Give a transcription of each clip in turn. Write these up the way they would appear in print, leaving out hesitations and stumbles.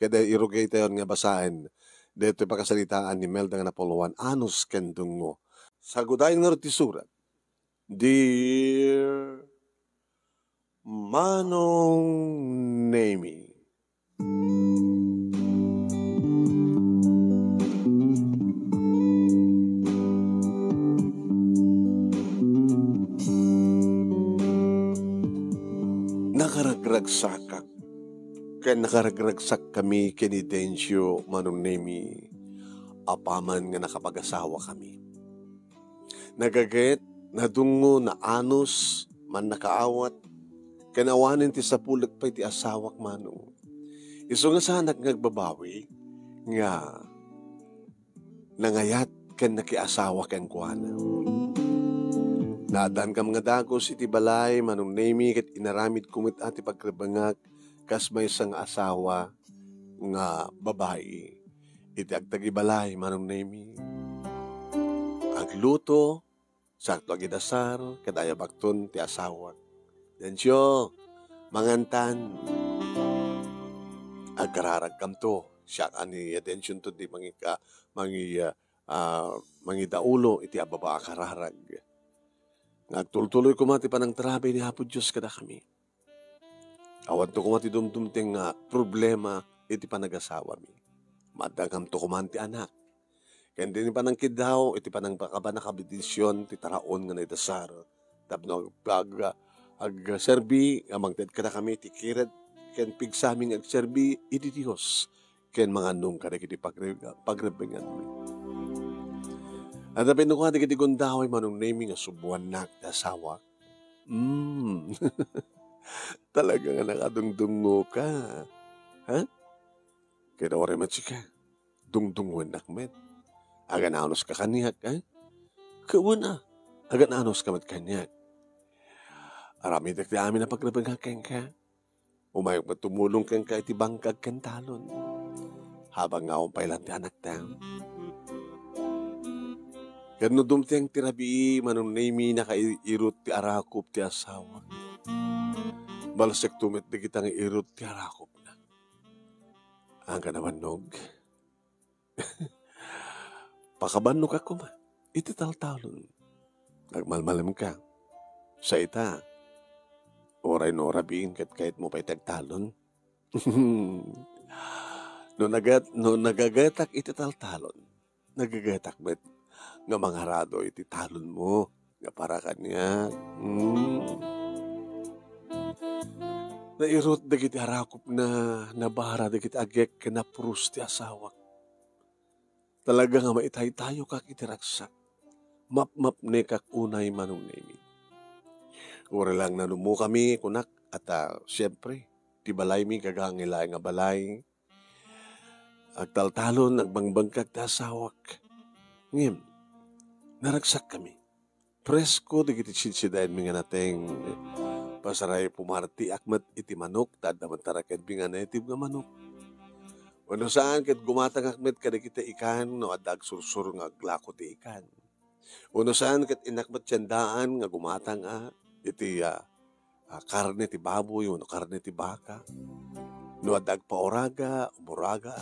Kada irugay tayo nga basahin. Dito pakasalitaan ni Melda nga napuluan. Anos kendung mo. Sa gudayin nga ti surat. Dear Manong Nemi. Nakaragragsak ken nakaragragsak kami kinidensyo Manong Nemi apaman nga nakapag-asawa kami. Nagagayat nadungo na anos man nakaawat kanawanin ti sapulag pa'y ti asawak manong. Iso nga sanak ngagbabawi nga nangayat ken nakiasawa ken kuana. Nadan kam nga dagos iti balay Manong Nemi ket inaramid kumit ati pagkrabangag kas may isang asawa nga babae. Iti agtagi balay Manong Nemi. Agluto, sakto agidasar, kadaya bakton ti asawa. Densyo, mangantan. Agkararag kam to. Siya ani densyon to di mangidaulo iti ababa akararag. Nagtultuloy kumati pa ng trabe ni Hapo Diyos kada kami. Awan to kumati dumdumting problema iti panag-asawa mi. Madagam to kumanti anak. Kaya din pa ng kidaw, iti pa ng baka nakabidisyon, ti taraon nga na itasar. Tapno ag-serbi, amangtad kada kami, ti kired, ken pigsaming ag-serbi, iti Diyos. Ken mga nung kada kiti pagrebingan mi. At napin ko ati kiti gundaway Manong Nemi nga subuan nak ti asawa. Talaga nga nakadungdungo ka. Ha? Kaya wari matsika. Dungdunguan nakmet. Agananos ka kanyak, ha? Kawan agananos ka mat kanyak. Arami takti amin na paglabanghaken ka. Umayok matumulong kang ka iti bangkag kantalon. Habang nga umpay lang ti anak tam. Kano dumteng tirabi Manong Nemi nakairot ti arakop ti asawa. Balasek tumit di kita nga irot ti arakop na. Ang kanawanog. Pakabanog ako ma. Iti taltalon. Nagmalmalam ka. Sa ita. Oray no rabiin kahit mo pa'y tagtalon. No nagagatak iti taltalon. Nagagatak met. Nga mangarado iti talon mo. Nga para kanya. Nairot da kiti harakop na nabara da kiti agek kinapurus ti asawak. Talaga nga maitay tayo kak iti raksak. Map ne kak unay Manong Nemi. Uri lang nanumo kami kunak at siyempre ti balay mi kagangilay nga balay. Agtaltalon agbangbang kak ti asawak. Ngem. Naragsak kami. Presko di kiti sinsidayan mi nga nateng pasaray pumarti akmat iti manok tad naman tarakad mi nga naitib nga manok. Ano saan kat gumatang akmat kada kita ikan no adag sursur nga glako ti ikan. Ano saan kat inakmat tiyandaan nga gumatang iti karne ti baboy no karne ti baka. No adag paoraga, umuraga.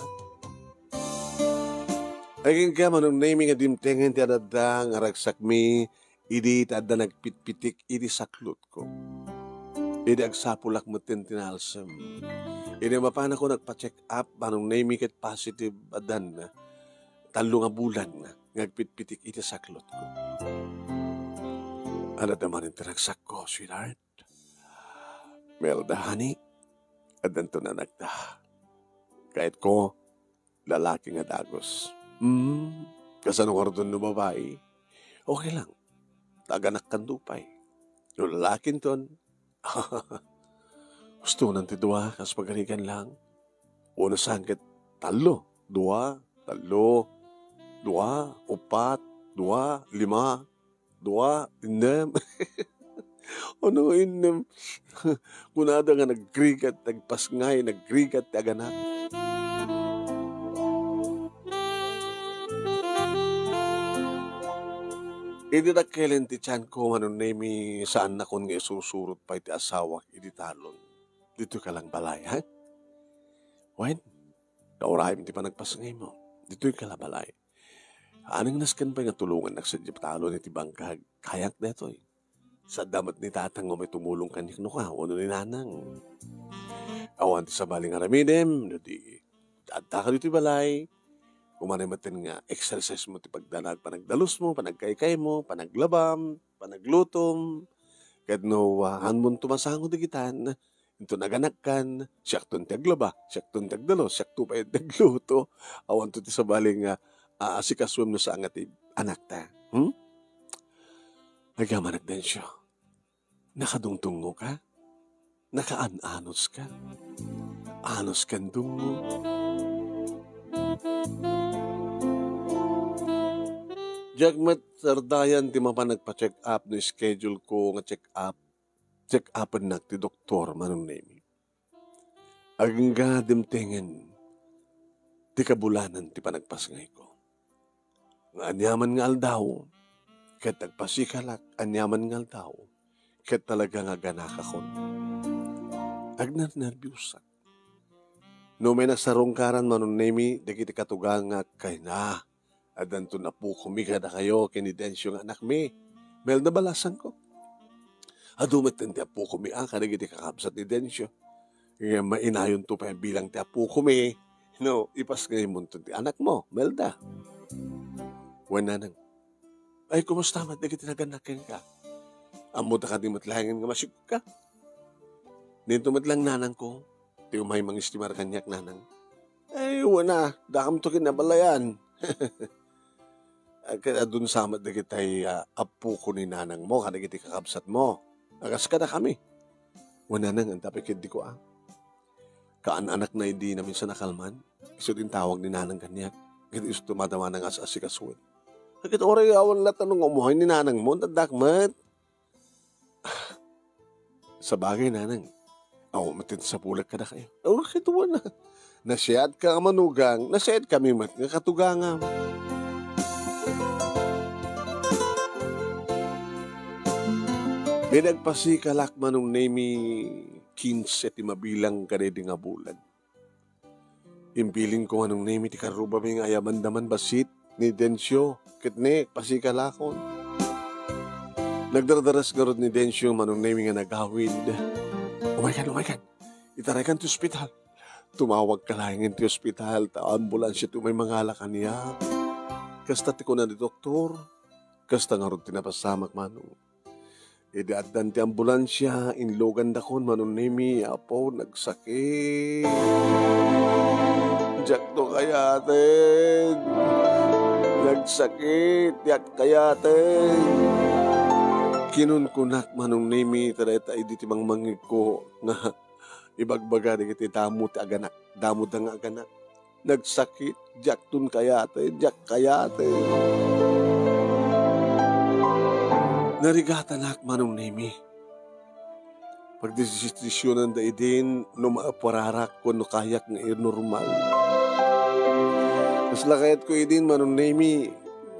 Aging ka Manong Nemi nga dimtengen ti adada nga ragsak mi idi ti adda nagpitpitik idi saklot ko. Idi agsapulak matin tinalsam. Idi mapana ko nagpa-check up Manong Nemi ket positive adan na 3 nga bulan na nagpitpitik idi saklot ko. Ano naman yung ragsak ko, sweetheart? Melda, honey, adan to na nagda. Kahit ko, lalaki nga dagos. Kasanong ordon no babae, okay lang. Taganak kan dupay. Yung lalakin ton, gusto nang ti dua, kas pagarikan lang. Una sangkit, 3, 2, 3, 2, 4, 5, 2, 6. Ano inem? Kunada nga nagkrigat, nagpasngay, nagkrigat, taganak. Idi na kailan ti tiyan ko Manong Nemi saan na kon nga isusurot pa iti asawak iti talon. Dito ka lang balay, ha? When? Kaurahim ti panagpasngay mo. Dito'y kalabalay. Anong naskan pa nga tulungan nagsadyap talo ni ti bangkag. Kayak detoy. Sa damat ni tatang mo may tumulong kanyak no ka. Wano ni nanang. Awan ti sa baling aramidem. Di adta ka dito balay. Kumanimatin nga exercise mo ti pagdanag. Panagdalos mo, panagkaykay mo, panaglabam, panaglutom. Kahit no, hanmon tumasango digitan. Ito naganakkan, siyak tun taglaba, siyak tun tagdalos, siyak tu pa tagluto. Awan to ti sa baling asikaswam no sa angat anak ta. Nagaman nagdensyo. Nakadungtungo ka? Nakaanos ka? Anos kan dungo? Jagmat sardayan ti mapanagpa-check up no schedule ko nga check upan nak ti doktor manong nemi. Agnga dimtengen ti kabulanan ti panagpasngay ko. Nga anyaman nga aldaw, ket agpasikalak anyaman nga aldaw, ket talaga nga ganak akon. Agnerbyusak. No may nagsarungkaran manong nemi, dagiti katugang nga kay na. Adan to na po kumigada kayo kinidensyo nga anak mi. Mel na balasan ko. Adumat ng ti apo kumi kadagiti kakabsat ni Densyo. Nga mainayon to pa bilang ti apo kumi. No, ipas ngayon mo ti anak mo, Melda. Wala nang. Ay, kumusta mat? Dagiti naganakin ka. Amo ta ka di matlangin nga masig ka. Nito matlang nanang ko. Ti umay mang istimar kanyak nanang. Ay, wala. Dakam to kinabalayan. Kaya dun samat na kita'y apo ko ni nanang mo, kadagiti kakabsat mo. Agas ka na kami. Wala nang ang tapikid di ko Kaan-anak na hindi namin sa nakalman. Iso din tawag ni nanang kanyak. Kaya iso tumatama ng as-asikasuan. Kaya oray awan na tanong umuhay ni nanang mo, tadakmat. Sa bagay nanang, matin sa pulag ka na kayo. Kituwa na. Nasyad ka manugang, nasyad kami mat nga katugangam. May nagpasikalak manong nemi 15 ti mabilang kanedi nga bulan. Impiling ko anong nemi ti karuba may nga ayaman basit ni Densyo. Kitne, pasikalakon. Nagdardaras garod ni Densyo manong nemi nga nagawid. Oh my God. Itaray kan ti ospital. Tumawag ka langin ti ospital. Ambulansya ti may mga alakan niya. Kasta ti ko na ni doktor. Kasta nga ron tinapasamak manong. Idaatan ti ambulansya, inlogan dakon manunimi, apo, nagsakit. Diyak to kayatin. Nagsakit, diyak kayatin. Kinunkunak manunimi, tareta iditi mang mangig ko, nga ibagbaga di kiti damo ti aganak, damo da nga aganak. Nagsakit, diyak tun kayatin, diyak kayatin. Narigatan ak manong nemi. Pagdesisyonan da idin, no maapararak ko no kayak nga normal. Mas lakayat ko idin manong nemi,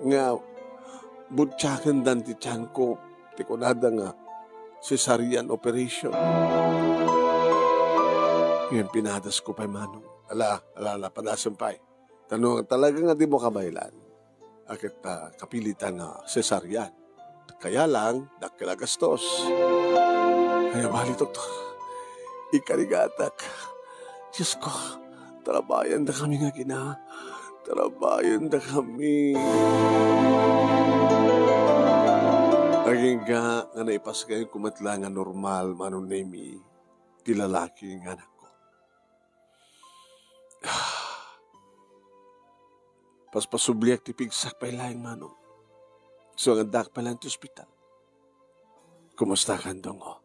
nga butsakan dan ti tiyan ko, ti kunada nga cesarean operation. Ngayon pinadas ko pa manong. Ala, panasampay. Tanong, talaga nga di mo kabaylan. Akit kapilitan nga cesarean. Kaya lang, dakila gastos. Kaya bali, doktor. Ikarigatak. Diyos ko, tarabayan na kami nga kina. Tarabayan na kami. Aging nga naipas kayo kumatla nga normal manong nemi ti lalaki nga anak ko. Paspasubliak ti pigsak pa ilayang manong. So, ang adak pa lang ti ospital. Kumusta ka ndongo?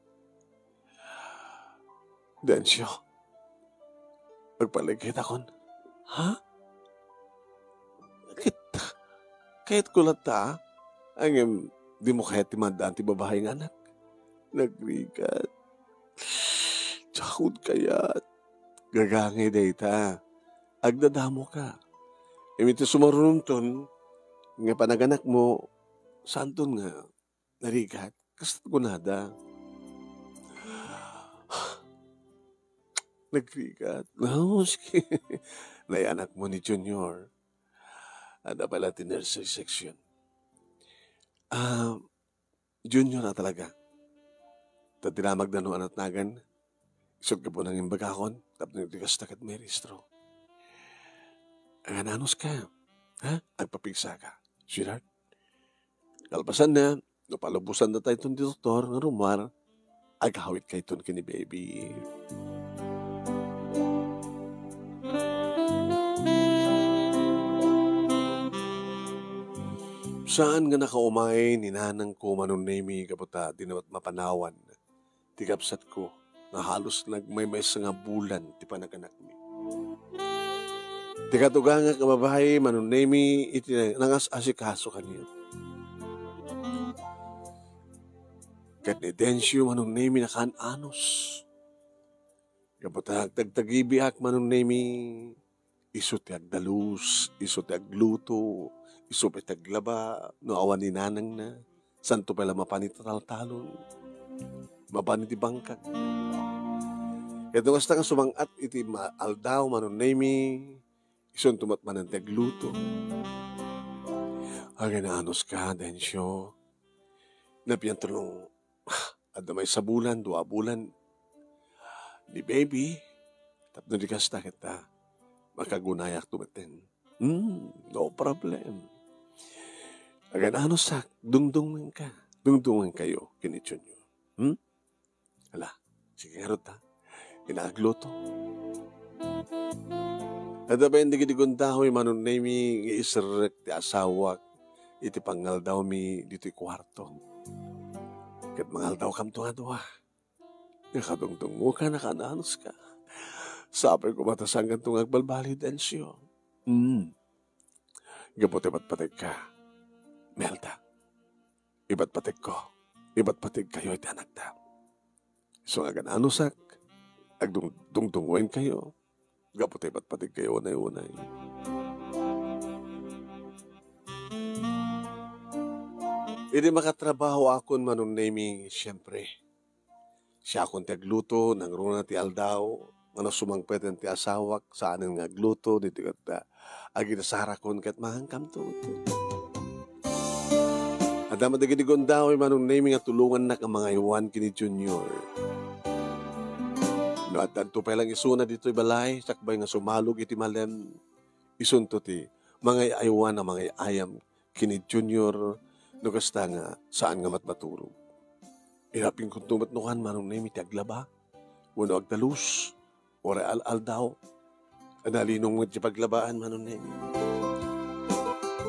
Densyo, magpaligid akon. Ha? Kahit kulat ta, ang di mo kahit timandaan ti babae ng anak. Nagrigat. Tsakod kayat. Gagangay day ta. Agdadamo ka. Imiti sumarunton, nga panaganak mo, santun nga, narigat, kastat ko nada. nagrigat. No, sige. Nay anak mo ni Junior. Ada pala ti nursery section. Ah, Junior na talaga. Tadinamag na no anat nagan. Isod ka po ng imbagakon. Tapos nagdigas na kat may registro. Ang ananos ka. Ha? Agpapigsa ka. Sweetheart. Kalpasan na. Napalubusan na tayo itong doktor ng rumar. Agahawit ka itong kini baby. Saan nga nakaumay ni nanang ko manunemi kaputa dinawat mapanawan. Tigapsat ko na halos nagmaymay sa nga bulan ti panaganak mi. Tikatuga nga kababahay manunemi iti nangas asikaso kaniya. Kat ni Densyo manunemi na anos. Kaputa tagtagibiak manunemi iso ti agdalus, iso ti agluto, iso ti aglaba, no awan ni nanang na, santo pala mapanitataltalon, mapaniti bangkag. Ito nga sumangat iti aldaw manunemi, ison tumat manan ti agluto. Agay na anos ka, Densyo, napiyan tulong, adamay sa bulan, 2 bulan, ni baby, tapno di kasta kita, makagunayak tumaten. No problem. Agan ano sak, dungdungan ka. Dungdungan kayo, kinitsyon nyo. Hala, sige harot ha. Inaagluto. At ba hindi gidigundahoy manunemi iisirek ti asawak iti pangal daw mi dito kwarto. Kat mangal daw kam tunga-duwa. Nakadungdung mo ka, nakananos ka. Sabi ko matasanggan itong agbalbali, Densyo. Gapot iba't patig ka. Melda, iba't patig ko. Iba't patig kayo iti anak da. So nga gananusak, agdungdungwen kayo. Gapot iba't patig kayo unay-unay. Hindi makatrabaho akon manunemi, siyempre. Siya akong tiagluto, nang runa ti aldaw, ano sumangpet ti asawak, saan nga agluto, dito kat aginasara kon kat mahangkam to. At damat na ginigondaw, manong naming at tulungan na ka mga iwan kini Junior. No, at tanto pa lang isuna dito balay, sakbay nga sumalog iti malem, isunto ti, mga iwan na mga ayam kini Junior, no kasta nga saan nga matmaturog. Irapin kong tumatnukan, manong naming ti aglaba, wano agdalus, ora al daw. Analinong mo ti paglabaan manunay.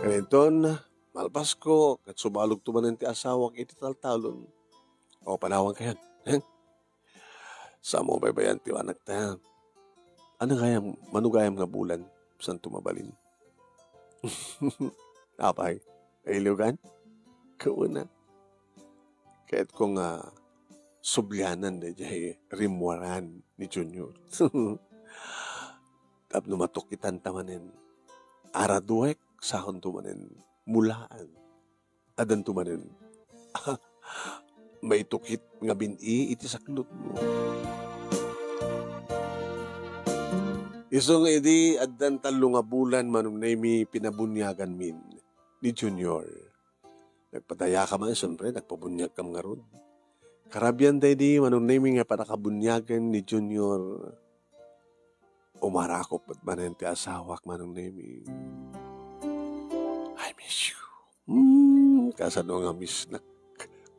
Kaniton, malpas ko, kat subalog tumanan ti asawak iti taltalon. O panawang kayan. Sa mo baybayan ti anak ta. Ano gayam, manugayam nga bulan, saan tumabalin? Apay, aylugan? Kauna. Kahit kung sublyanan na jay rimwaran ni Junior. Tapno matukitan tamanin. Araduek, sahon tumanin. Mulaan. Adan tumanin. May tukit nga bini iti saklot mo. Isong edi adan talo nga bulan manunemi pinabunyagan min ni Junior. Nagpadaya ka man, siyempre, nagpabunyag ka mga rod. Karabian day di, manunami nga panakabunyagan ni Junior. Umarakop at manan ti asawak manunami. I miss you. Kasano nga miss na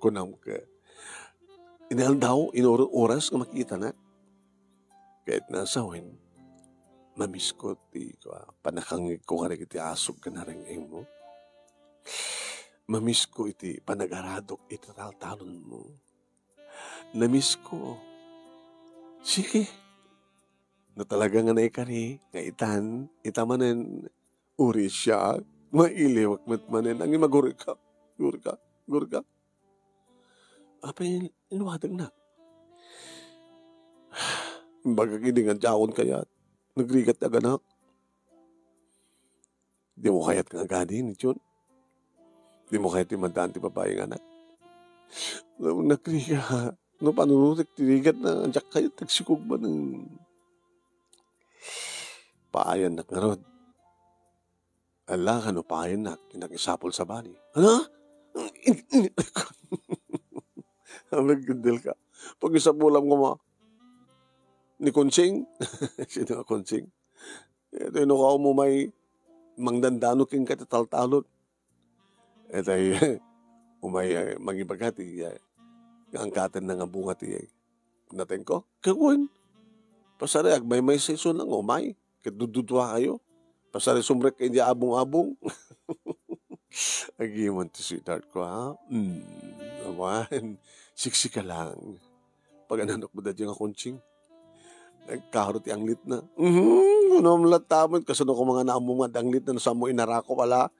kunam ka. Inal daw, oras nga makita na. Kahit nasawin, mamiss ko ti panakangig ko nga iti asog ka na rin mo. Mamiss ko iti panag-aradok iti taltalon mo. Namiss ko. Sige. Na talaga nga naikari, nga itamanen, uri siya, mailiwak matmanen, ang imaguri ka. Guri ka. Apa yung inuwadag na? Baga kiningan jaon kaya, nagrigat na ganak. Di mo kayat nga ganin, John. Di mo kayat imandaan ti babaeng anak. Nagrigat. No, paano tirigat na anjak kayo, tagsikog ba ng Paayan nak nga rod. Ala, kano paayan nak, kinakisapol sa bali. Ano? Nagkandil ka. Pag isapulam ko mo, ni Kunsing, sino nga Kunsing? Ito yung nakaw mo may mangdandano king katataltalot. Ito ay umay magibagati, ang katen na nga bunga ti natin ko. Kagawin. Pasari, may season lang, umay. Kadududwa kayo. Pasari, sumrek kayo di abong-abong. Agiman ti sweetheart ko, ha? Naman. Siksi ka lang. Pag ananok mo dati yung Kunsing. Nagkaharot yung lit na. Unong latamon. Kasano ko mga naamumad ang lit na nasa mo inarako pala.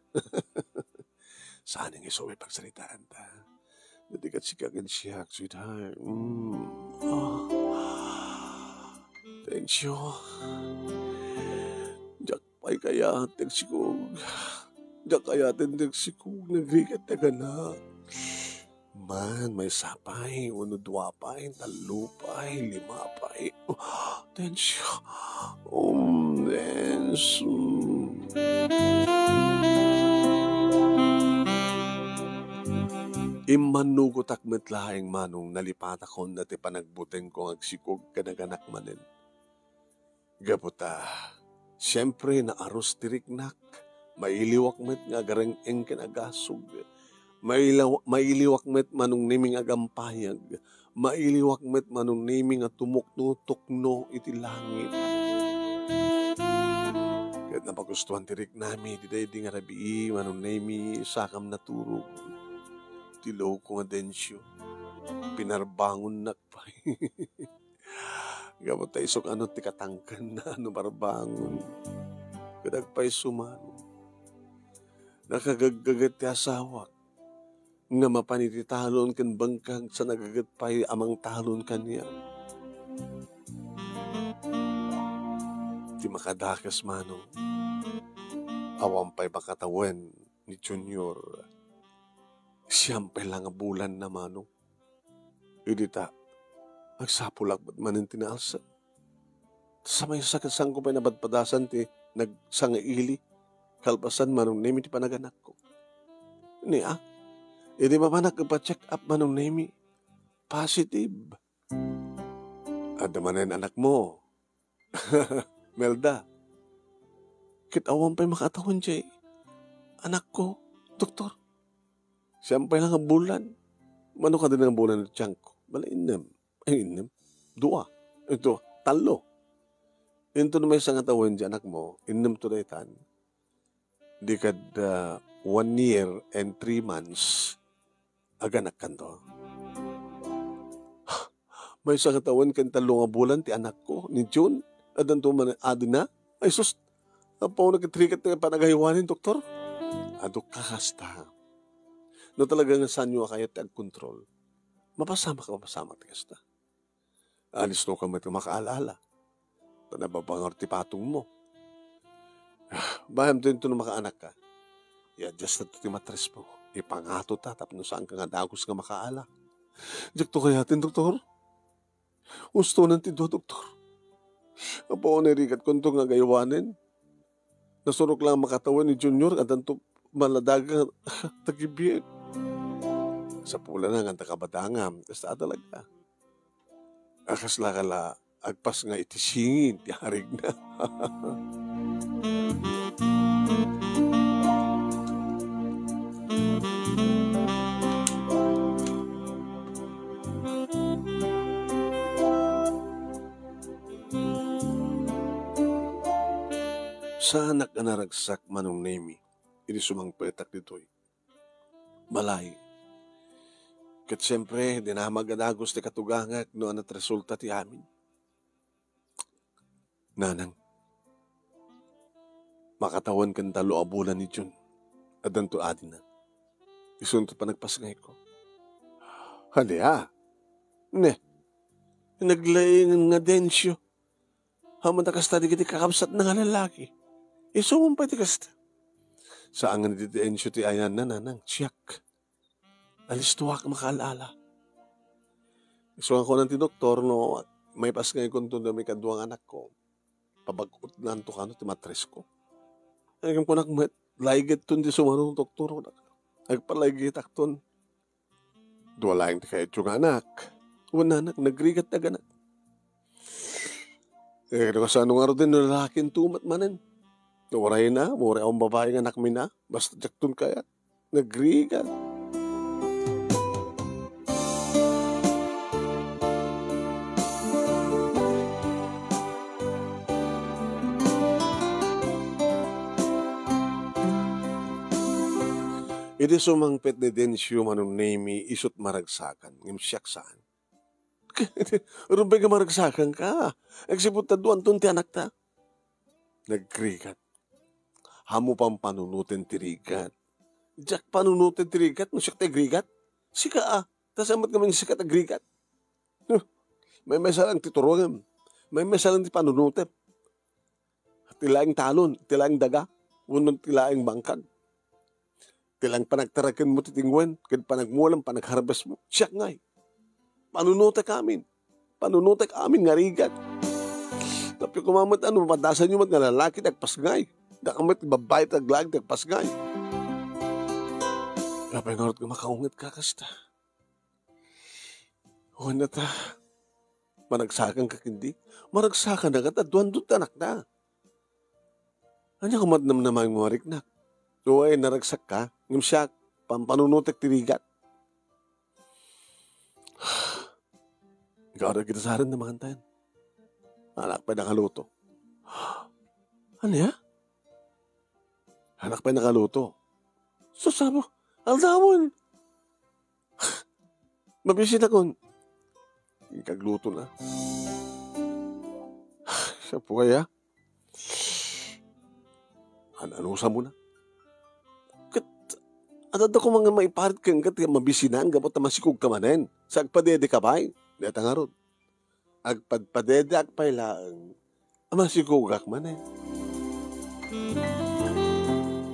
Saan yung iso may pagsalitaan ta? Nadikat si kagin siya, sweetheart. Thank you. Diyak pa'y kaya tegsikog. Diyak kaya tegsikog. Nagrikat na gana. Man, may sapay, unudwa pa'y, talo pa'y, lima pa'y. Thank you. Yes. Imanugot akmet lahing manong nalipat akon dati panagbuteng kong agsikog kanaganak manin. Gaputa, siyempre na aros tiriknak, mailiwak met nga gareng eng kinagasog, mailiwak met manong niming agampayag, mailiwak met manong niming atumukno-tukno iti langit. Kahit napagustuhan tirik nami, di nga rabii, manong nimi, sakam naturog. Tilaw ko nga densyo. Pinarbangon nakpay. Gamot tayo isok ano ti katangkan na ano barbangon. Kadagpay sumano. Nakagagagat ti asawak. Nga mapanititalon kan bangkag sa nagagatpay amang talon kanya. Ti makadakas manong. Awampay makatawan ni Junior. Siyampay lang nga bulan na manong. Idita, agsapulak ba't manin tinaalsa? Sa may sakasang ko pa'y nabadpadasan ti nagsangaili. Kalpasan manong nemi ti panaganak ko. Niya, hindi ba nagpa-check up manong nemi? Positive. At manin anak mo. Melda. Kitawang pa'y makatawan siya. Anak ko, doktor. Siyampay lang ang bulan. Mano ka din ang bulan ng tiyan ko? Bala inem. Ay inem. Dua. Ito, talo. Ito na may isang atawan dyan, anak mo. Inem to daytan. Di kad 1 year and 3 months aganak kanto. May isang atawan kan talo nga bulan ti anak ko ni June. Adan to man adin na. Ay sus. Apaw nagkatrikat na panagahiwanin, doktor. Adok kakasta. No talagang sanyo kayo tag-control. Mapasama ka kasta. Alis no ka makaalala. Nababangar ti patong mo. Baham din ito na makaanak ka. I-adjust na ti matres mo. Ipangato ta, tapos no saan ka nga dagos nga makaala. Diyak to kaya tin, doktor? Gusto nanti do, doktor. Apo na rigat kung ito nga gaywanin. Nasurok lang makatawan ni Junior at ito maladaga tagibiyag. Sa pula na nga takabadangam. Basta talaga. Akas lakala agpas nga itisingin. Tiharig na. Sa anak na naragsak manong nemi. Ini sumang petak dito'y. Balay. Kat siyempre, di na magadagos ti katugangak no anat resulta ti amin. Nanang, makatawan kan talo abulan ni Jun. Adan to adin na. Isunto pa nagpasngay ko. Halya. Ne. Naglaing nga densyo. Haman na kasta di kiti kakabsat na nga lalaki. Isumong pa ti kasta. Saan nga di densyo ti ayan na nanang. Siyak. Alis tuwa ka makaalala. So ako ng doktor, no, may pas ngayon kung ito na may kaduang anak ko. pabagot na to kano ti matres ko. Agam ko nakmet, laigit ton di sumarong doktor. Agpalaigit akton. Dua laing ti kayo yung anak. Una anak, nagrigat na ganak. Kasano nga rin din lalaking tumat manin. Oray na, oray akong babae nga anak mi na. Basta jakton kaya. Nagrigat. Iti sumangpet ni Densyo manong name isot maragsakan. Ngim siyak saan. Rumbay ka maragsakan ka. Nagsipot na doon ti anak ta. Nagkrigat. Hamo pang panunutin tirigat. Jack panunutin tirigat. No siyak tagrigat. Sika Tas amat kami sika tagrigat. May mesalang titurungan. May mesalang ti panunutin. Tilaing talon. Tilaing daga. Unong tilaing bangkag. Tilang panagtarakan mo titingwan, kad panagmulang panagharvest mo, siyak ngay. Panunutak amin nga rigat. Tapi kumamat mapadasan nyo mat nga lalaki, nagpasngay. Dakamit babae taglag, nagpasngay. Kapay nga rin makaungat ka kasta. Huwag na ta, managsakan ka hindi. Maragsakan na ka, duwan doon tanak na. Anya kumat naman yung marik na. Uy, naragsak ka. Ngam siya, pampanunutek tirigat. Ikaw na kita sa rin na makantayan. Anak pa nakaluto. Ano ya? Anak pa nakaluto. Susamo, aldamon. Mabisin ako. Kagluto na. Siya po kaya? Anusa mo na? At ako mga maiparit kang kat mabisinan, gabot na masikog ka manen. Sa agpadede ka ba'y? Deta nga ron. Agpadpadede agpay lang. Masikog ak manen.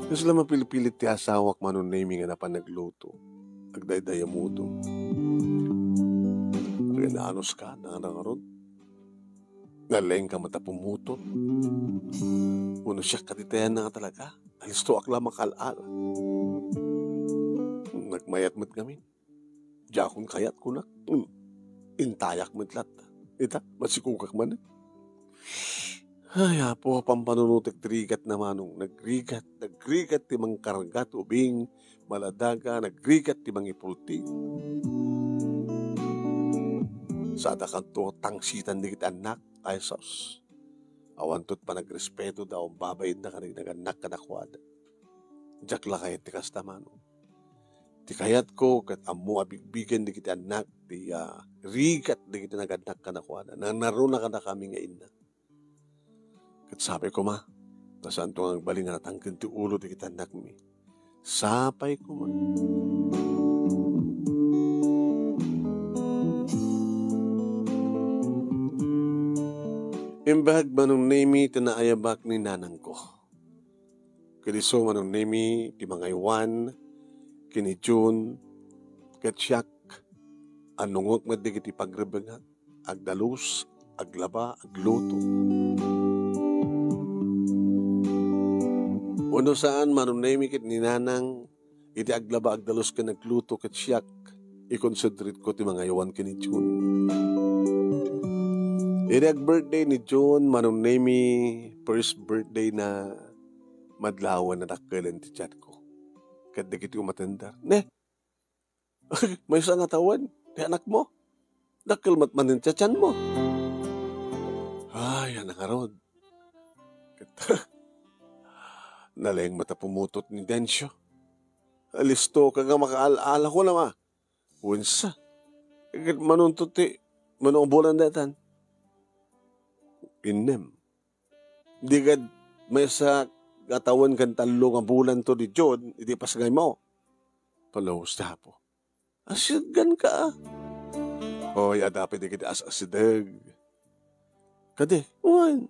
Kasi lang mapilipilit ti asawak manon naming nga na panagluto. Agdaydaya mo ito. Agananos ka, na nga ron. Nalaing ka matapumutot. Uno siya katitayan na nga talaga. Alisto akla makalala. Nagmayat mo't kami. Jakon kayat ko na. Intayak mo't lat. Ita, masikukak man. Ay, apo, pampanunutik trigat namanong. Nagrigat ti mang kargat ubing, maladaga, nagrigat ti mang ipulti. Sada kanto, tangsitan di kita anak, ay sos. Awantot pa nagrespeto daw, babayid na kanig naganak kanakwada. Jakla kayat ti kastamanong. Ti kayat ko, kat amo abigbigan di kita anak, ti rigat di kita naganak kanakwada. Nanaruna ka na kami nga ina. Kat sabi ko ma, nasaan to ang baling na natangkin ti ulo di kita anak mi. Sapay ko ma. Imbag manong nemi tinaayabak ni nanang ko. Kadiso manong nemi ti mga iwan, kini June, katsyak, anungok madigit ipagrebengak, agdalus, aglaba, agluto. Uno saan manunay kit ni nanang, iti aglaba, agdalus ka nagluto, katsyak, ikonsiderit ko ti mga iwan kini June. Iti birthday ni June, manunay first birthday na madlawan na dakkelan ti chat ko. Kada kiti umatendar. Ne, may isang atawan. Di anak mo. Dakil matmanin tiyachan mo. Ay, yan ang arod. Nalayang mata pumutot ni Densyo. Alisto ka nga makaalaala ko na ma. Unsa. Manuntot ti. Manungbulan datan. Inem. Di ka may sa katawan kan talo nga bulan to di John, iti pasagay mo. Palawos na po. Asyagan ka. Oy, adapit di kita asideg. Kade, uwan.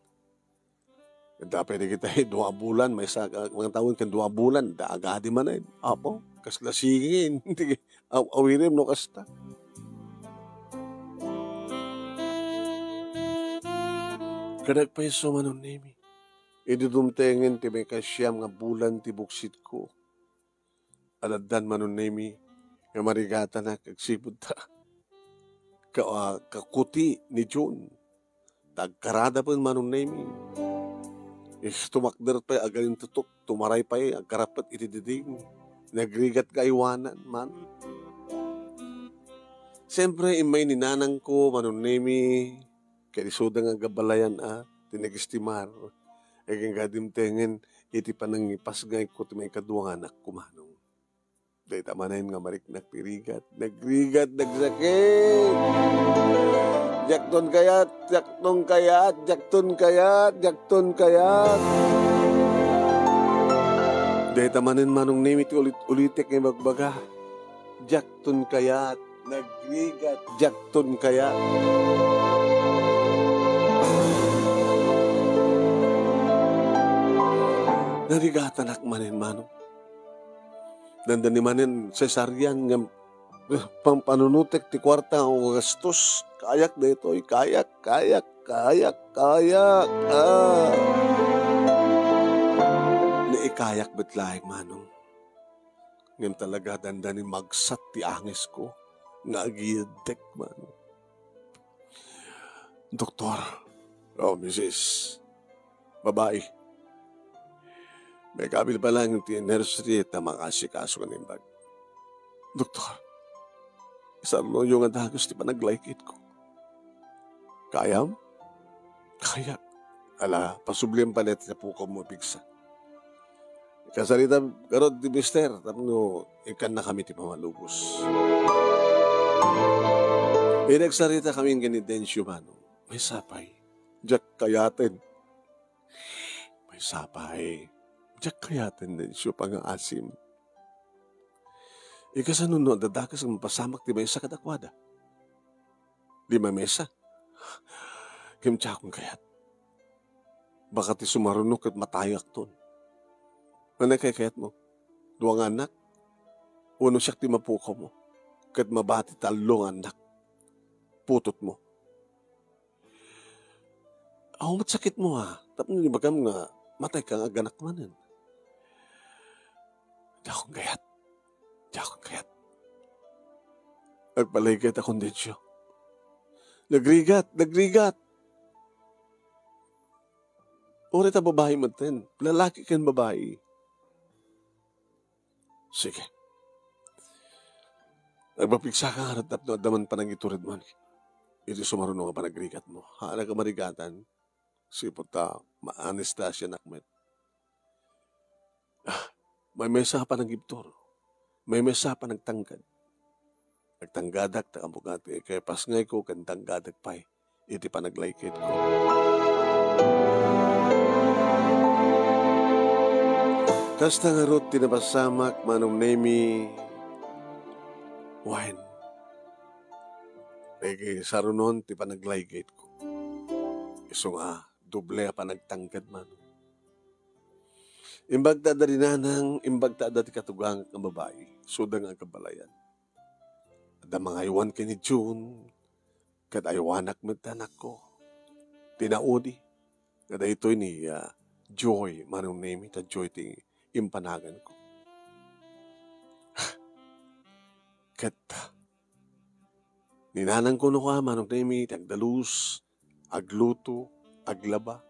Adapit di kita 2 bulan, may sa mga taon kan 2 bulan, daagadi man ay. Apo, kaslasingin. Awirim no kasta. Kadagpaiso manon nemi. Idudumtengen ti may kasyam nga bulan ti buksit ko. Aladdan manon nemi nga marigata na kagsipod ta. Kakuti ni June. Tagkarada pa manon nemi. Tumakder pa agaling tutok. Tumaray pa agkarapat itididing. Nagrigat ka iwanan man. Siyempre, imay ninanang ko manon nemi. Kaya isudang ang gabalayan tinagistimar. Egang gadimtengen, iti panangipas ngay ko ti may kaduang anak kumanong. Dahil tamanayin nga mariknak pirigat. Nagrigat, nagsakit. Jakton kayat, jakton kayat, jakton kayat, jakton kayat. Dahil tamanin manong name iti ulitek ngay magbaga. Jakton kayat, nagrigat, jakton kayat. Narigatan akmanin manong. Nandan ni manin cesarian nga pampanunutek ti kwarta o gastos. Kayak dito, kayak. Naikayak betlaeng manong. Ngam talaga dandanin magsat ti angis ko. Nga agiyadek manong. Doktor, Mrs. Babae. May kabil pa lang yung nursery at makasikaso ka nimbag. Doktor, isang mo yung adagos di pa naglaikit ko. Kayam? Kaya. Ala, pasublihan pa net na po ko mo pigsa. Kasalita, karod di mister, tapno, ikan na kami ti pamalubos. Inagsarita kami yung ganidensyo mano. May sapay. Jack kayatin. May sapay. Jack kayatin din siya pang-aasim. Ikasanuno, dadakas ang mapasamak di mesa kadakwada. Di mesa. Kimtsa akong kayat. Baka ti sumarunok at matayak ton. Ano kayat mo? Duwang anak? Uno siyak ti mapukaw mo. Kat mabati talong anak. Putot mo. Ako matsakit mo Tapos nilibagam nga matay ka nga ganak manan. Jakong kayat. Nagpaligid akong densyo. Nagrigat. Uri ta babae mo din. Lalaki kan babae. Sige. Nagpapigsa ka nga natap na daman pa nang iturid man. Ito sumarunong ka pa nagrigat mo. Hala ka marigatan. Sipot ta, ma-anestasya nakmet. May mesa pa ng giptor. May mesa pa nagtangkad. Nagtanggadak ta kamukati. Kaya pasngay ko kan tanggadak pa'y. Iti pa naglaykit ko. Kasta nga rot tinapasamak manong nemi wine. Kaya sarunon ti pa naglaykit ko. Iso nga, doble pa nagtangkad manong. Imbagta da rinanang, imbagta da ti katugang ang babae, sudang ang kabalayan. Ada mga iwan ka ni June, kat aywanak magtanak ko. Tinaudi, kada ito'y ni Joy, manong name ita Joy ti impanagan ko. Kat, ninanang ko no ka, manong name iti agdalus, agluto, aglaba,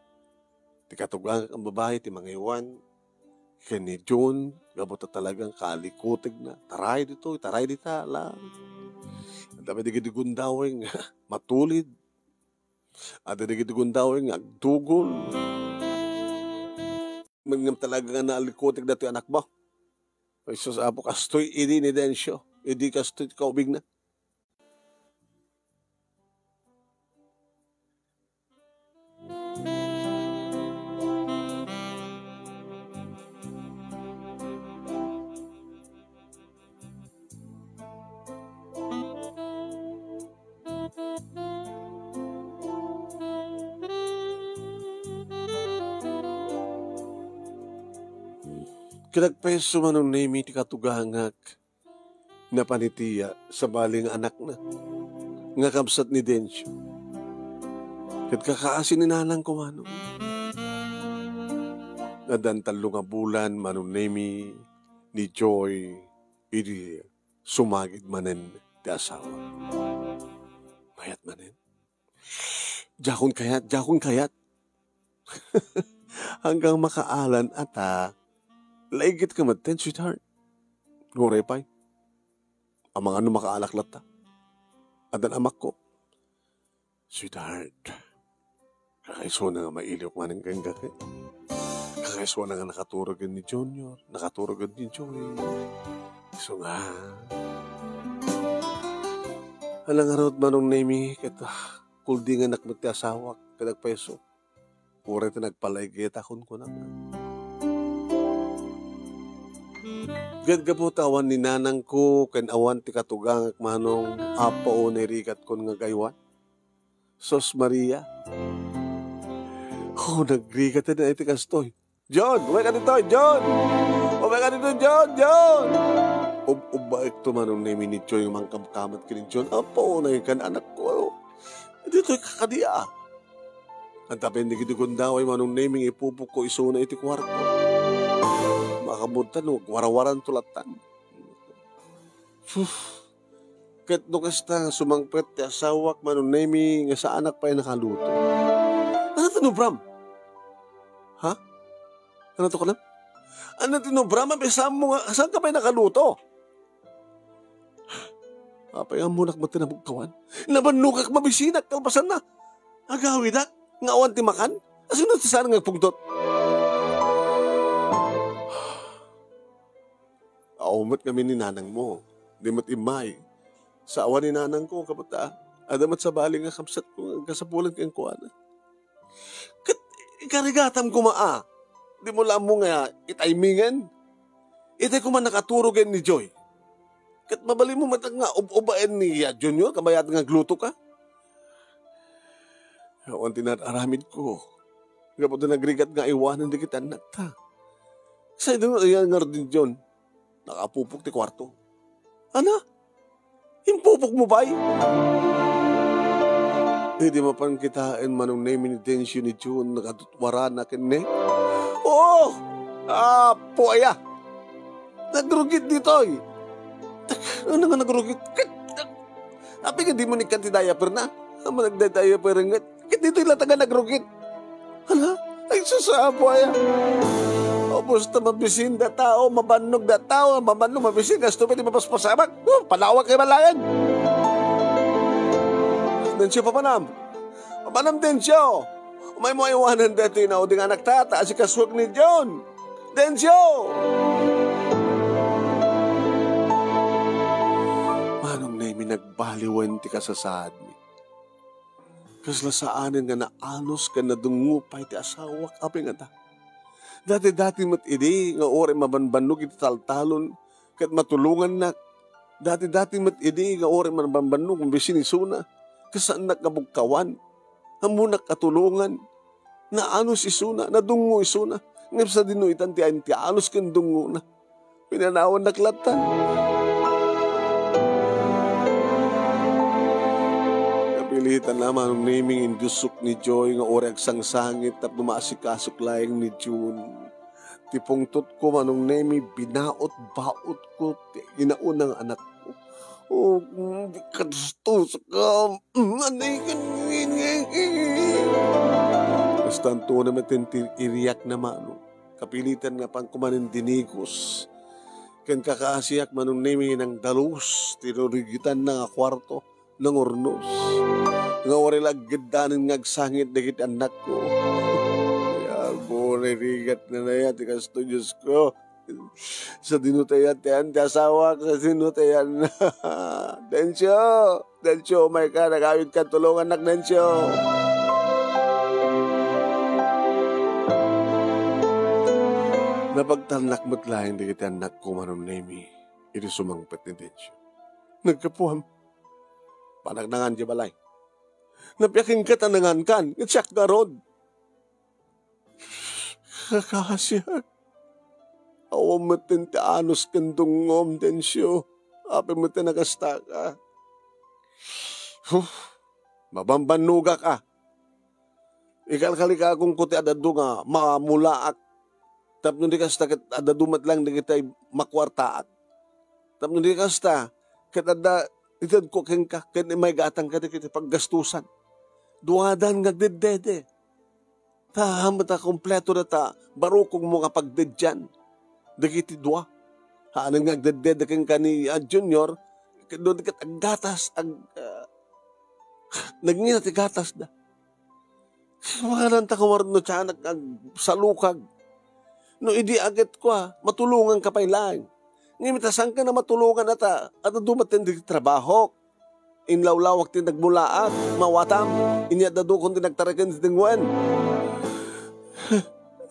ti katugang ang babae, ti mga iwan, kaya ni John, gabota talagang kalikutig na. Taray dito, taray dita lang. At dapat digidugundawing matulid. At digidugundawing agdugol. Mangam talaga nga naalikutig na ito anak mo. Ay sasapo, kastoy, idi ni Densyo. Idi kastoy, kaubig na. Kinagpeso manong name iti katugangak na panitiya sa baling anak na. Nga kamsat ni Densyo. Kat kakaasin ni nanang ko manong. Nadantalo nga bulan manong nemi ni Joy idi sumagid manen ti asawa. Mayat manen. Jakon kayat. Hanggang makaalan ata, laigit ka maten, sweetheart. Nguray pa'y. Ang mga makaalaklat ta. Adan amak ko. Sweetheart, kakaiso na nga mailiw maning kang gati. Kakaiso na nga nakaturogan ni Junior, nakaturogan ni Joey. So nga, alang arod manong nemi, kata kuldi nga nakmati asawak, kadagpeso. Pura ito nagpalaygit akon ko naman. Gad po tawan ni nanang ko, ken awan ti katugang manong apo o nirikat kon nga gaywan. Sos Maria. Oh, nagrikat na iti kastoy. John, umay ka dito, John! Umay ka dito, John! Ubaik to manong nemi ni Choy yung mangkamkamat kinin John. Apo o na ikan anak ko. Dito'y kakadia. Ang tapin di gitigunda ay manong naming ipupuk ko iso na iti kwarto. Makamuntan no, warawaran tulatan. Kat no kasta sumangpet ti asawak manong naming nga sa anak pa ay nakaluto. Ano ito no, Bram? Ha? Ano ito ka lang? Ano ito no, Bram? Abisam mo nga, saan ka pa ay nakaluto? Apay ang munak mo tinabugkawan. Nabanukak mabisinak, kalpasan na. Agawid ak. Nga awan ti makan? Asino ti sana nga pugdot? Aumat kami ni nanang mo. Di mat imay. Sa awan ni nanang ko, kapata. Adamat sa bali nga kamsat ko, kasapulan kang kuwana. Kat ikarigatam ko maa. Di mo lang mo nga itaymingan. Itay ko man nakaturogan ni Joy. Kat mabali mo matang nga ubain ni Junior, kabayat nga gluto ka. Awan tinararamid ko. Kapag nagrigat nga iwanan di kita anak ta. Sa ito nga nga din John. Nakapupok ti kwarto. Ana? Impupok mo ba'y? Hindi mapangkitain manong name ni Densyo ni June nakatutwara na kine. Oo! Puaya! Nagrugit dito eh. Ano nga nagrugit? Api ka di mo ni kantidaya per na. Ang nagdadaya per nga. Dito yung lataga nagrugit. Hala? Ay sasabo ay. O basta mabisin da tao, mabanog da tao, mabanog, mabisin, gasto pa di mapaspasamak. Palawag kay malayan. Densyo papanam. Papanam Densyo. Umay mo iwanan dito yung nauding anak tata, si kaswag ni John. Densyo! Manong na yung nagbaliwan ti kasasad ni. Kasla saanin nga naanos ka na dungupay ti asawak api nga ta. Dati-dati mat idi nga ore mabanbanog iti taltalon kat matulungan nak. Dati-dati mat idi nga ore mabanbanog mabisin isuna. Kasaan nakabugkawan. Hamunak katulungan. Naanos isuna, nadungo isuna. Ngayap sa dinuitan ti ayon ti anos kan dungo na. Pinanawan naklatan. Pilitan naman ang naming indusok ni Joy nga orag sangsangit at dumasikasok layang ni June. Tipong tot ko manong nami binaot-baot ko inaunang anak ko. Oh, di ka gusto ka. Anay ka. Basta ang to naman iriyak na mano. Kapilitan nga pang kumanin dinigos. Kan kakaasiyak manong nami ng dalus. Tinurigitan na nga kwarto ng ornos. Nga wari lagdanin ngagsangit dagit anak ko. Kaya po, narigat na yan, tikas to Diyos ko. Sa dinutayan, tiyan, ti asawa ko sa dinutayan. Densyo, may ka, nagawid ka, tulungan anak, Densyo. Napagtanak mo't lahing dagit anak ko, manong nemi, ito sumangpat ni Densyo. Nagkapuham. Panagnangan di balay. Napiyakin ka tanangan kan. Itsak ka rod. Kakasyak. Awam mo tinti anos kandungom, Densyo. Api mo tinagasta ka. Mabambanuga ka. Ikalkali ka akong kuti adado nga mamulaak. Tapno di kasta kat adadumat lang di kita makwartaak. Tapno di kasta kat ada itad ko ken ka ken may gatang ka di kita paggastusan. Duwadan nga dedede. Ta hamata kompleto na ta barukong mo nga pagdedyan. Dagiti dua. Haanang nga dedede ken ka ni Junior doon kat aggatas nagngina ti gatas da. Mga nanta kawarad no tiyanak ag salukag. No idi agad ko matulungan ka pa'y lang. Ngimitasan ka na matulungan ata at dumating di trabaho. Inlawlawak ti nagmulaat, mawatam, inyadado kung tinagtarakan ti tingwan.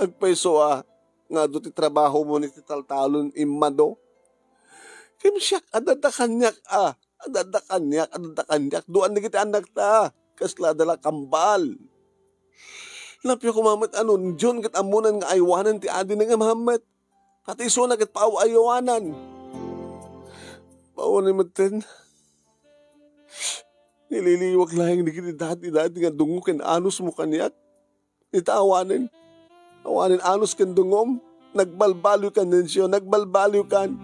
Agpaiso nga do ti trabaho mo ni ti taltalon imado. Kimsyak, adadakanyak adadakanyak, doan na kita anak ta, kasla dala kambal. Lapyo ko mamat John kat amunan nga aywanan ti adi nga mamat. Pati iso na kat paaw aywanan. Paaw na matin. Nililiwag lang ni kiti dati nga dungo ken anus mo kanyak. Itawanan. Awanin anus ken dungom. Nagbalbalyo kan din siya, nagbalbalyo kan.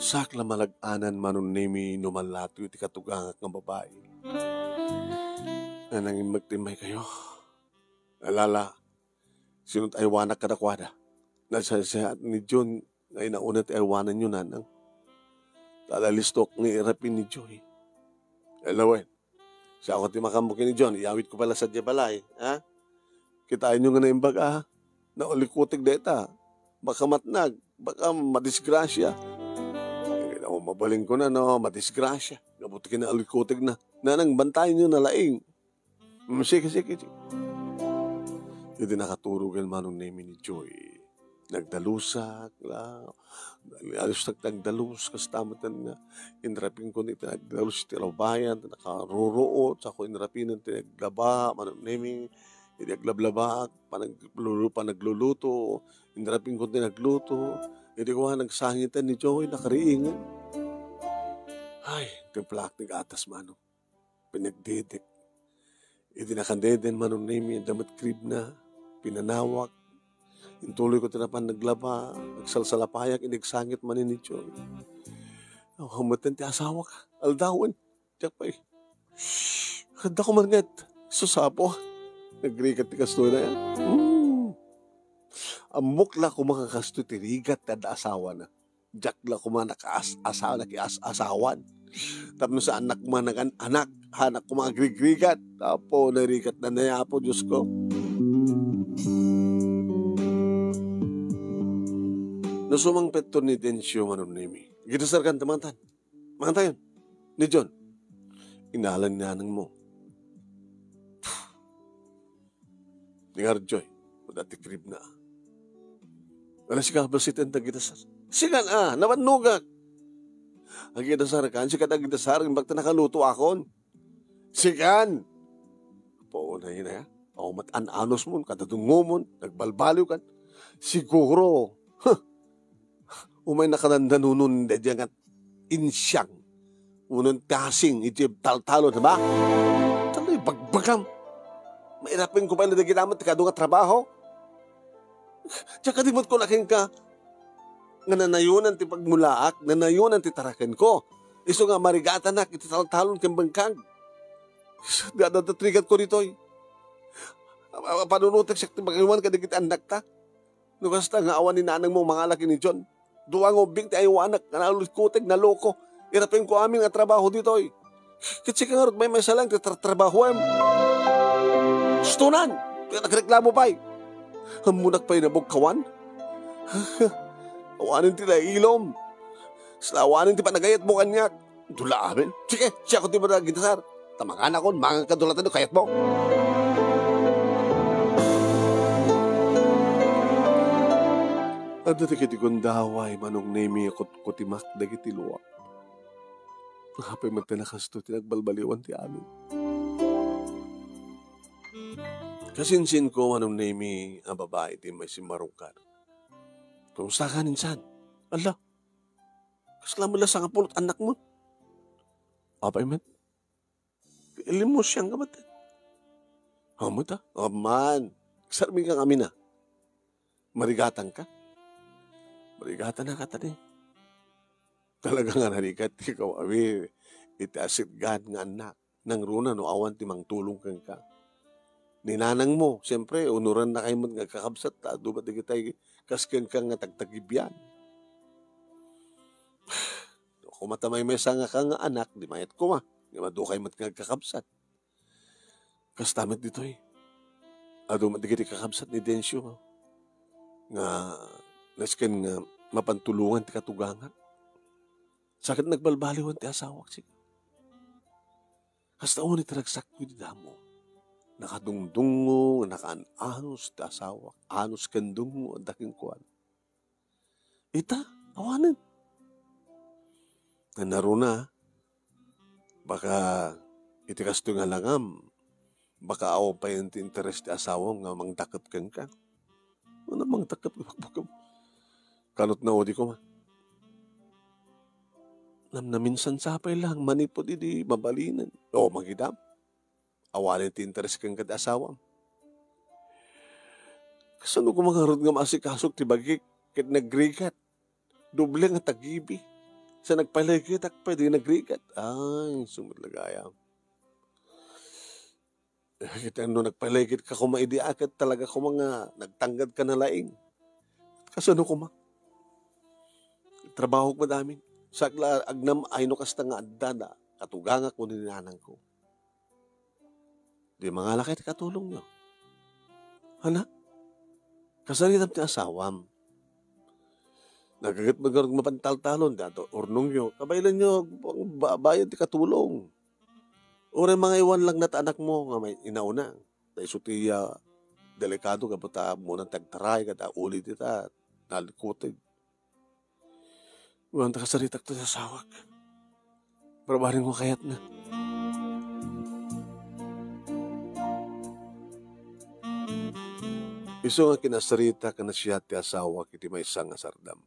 Sakla malag-anan manon nimi numalato iti katugangak ng babae. Na nangin magtimay kayo. Alala, sinut aywanak kadakwada. Nasasya ni John ay nauna ti aywanan nyo nanang. Talalistok ni irapin ni Joy. Alawen, siya ako ti makamukin ni John, iawit ko pala sa balay. Ha? Kitain nyo nga na imbag na ulikutig deta. Baka matnag, baka madisgrasya. Mabaling ko na, no, madisgrasya. Gabuti kinaalikutig na. Nanang, bantayan nyo na laing. Sige. Hindi nakaturugan manong name ni Joy. Nagdalusak, alos nagdalus, kastamatan nga. Inrapin ko nito, nagdalus tirabayan, nakaruruot, ako inrapin ng tinaglaba, manong name, inaglablabak, panagluluto, inrapin ko tinagluto, hindi ko nagsangitan ni Joy, nakariingan. Ay, timplak ng atas manong. Pinagdedek. Hindi nakandeden manong name, damat krib na, pinanawak. Intuloy ko tinapan naglaba, nagsalsalapayak, inagsangit manin ni Joy. Humatan ti asawa ka, aldawan. Tiyak pa Handa ko man ngat, susapo. Nagrigat ti kastoy na yan. Amok la ko makakastoy ti rigat na asawa na. Diyak la ko man nakaas-asawa, nakias-asawan. Tapos sa anak man anak, hanak ko mga grigrigat. Tapo, narigat na nayapo, Diyos ko. Nasumang peto ni Densyo manon nimi. Gitasarkan tamantan. Mantan yun. Ni John. Inahalan ni anang mo. Ningar Joy. Dati krib na. Wala si kabasitan na gitasar. Sigan namanugak. Ang gitasarkan, si katang gitasar, bakta nakaluto akon. Sigan. Po na yun O matan-anos mo, katadungo mo, nagbalbaliw kan. Siguro, umay nakalandanunon na diyan at insyang. Unang tasing, iti taltalo, diba? Taloy, bagbagam. Mairapin ko pa na naginamat, kadunga trabaho. Tsaka di mo't ko naking ka, nga nanayunan ti pagmulaak, nanayunan ti tarakan ko. Iso nga marigatan na, iti taltalon kang bangkang. Dadatrigat ko rito'y. Panunutik siya ti magiwan ka digit anak ta. Nukasta nga awan ni nanang mo mga laki ni John. Duwang ubing ti aywanak, nga nalukutig na loko. Irapin ko aming nga trabaho dito'y. Kitsi ka nga rin, may salang ti trabaho em. Stunan! Nagreklamo pa'y. Hamunak pa'y nabugkawan. Awanin ti ilom. Awanin ti panagayat mo kanyak. Dula amin. Sige, siya ko ti ba gitasar. Tamangan ako, mga kadulatan no kayat mo. At dati kiti kundaway manong nemi kutimak dagiti luwa. Kapay magtanakas to tinagbalbaliwan ti amin. Kasinsin ko manong nemi ang babae ti may simarungkar. Kumusta ka ninsan? Ala, kasla mo lang sa kapulot anak mo. Apay man, ilim mo siyang kamatan. Amo ta? Aman, sarmi kang amin na. Marigatan ka? Marigatan na ka tani. Talaga nga narigat, ikaw awi, itasit gan nga anak. Nang runa no awan timang tulong kang ka. Ninanang mo, siyempre, unuran na kayo mo nga kakabsat, dubat di kita kaskan ka nga tagtagibyan. Kung matamay may nga ka nga anak, di mayat ko ma. Nga madukay mat nga kakabsat. Kastamit dito eh. Dumat di kita kakabsat ni Densyo. Nga, nasken nga mapantulungan ti katugangan. Sakit nagbalbaliwan ti asawak siya. Hasta ni taragsak ko di damo. Nakadungdungo, nakaanos ti asawak. Anos kandungo, ang daking kuwan. Ita, awanan. Naruna, baka iti kasto nga langam. Baka aw pa yung interest ti asawang nga mangdakap kang ka. Ano mangdakap? Kanot na o di ko ma. Na minsan sapay lang, manipod di mabalinan. O, magidam. Awalin ti interes kang kada asawam. Kasano ko magarod nga masikasok ti bagik, kit nagrigat. Doble nga tagibi. Sa nagpaligit, akpa di nagrigat. Ay, sumudlagayam. Kita no nagpaligit ka kumaidiakat talaga ko mga nagtanggad ka na laing. Kasano ko ma? Trabaho ko madaming. Sagla agnam ayno kasta nga adda na katuganga ko ni nanang ko. Di mga lakay katulong nyo. Hana? Kasaritam ti asawam. Nagagat magarag mapantal-talon dato urnong nyo. Kabaylan nyo bayad ti katulong. Ure mga iwan lang na anak mo nga may inauna. Dahil suti delikado ka puta mo ng tagtaray kata ulit ita nalikutid. Uwan ta kasaritak to sa sawak. Barabarin mo kayat na. Iso nga kinasarita ka na siya ti asawak iti may isang asardam.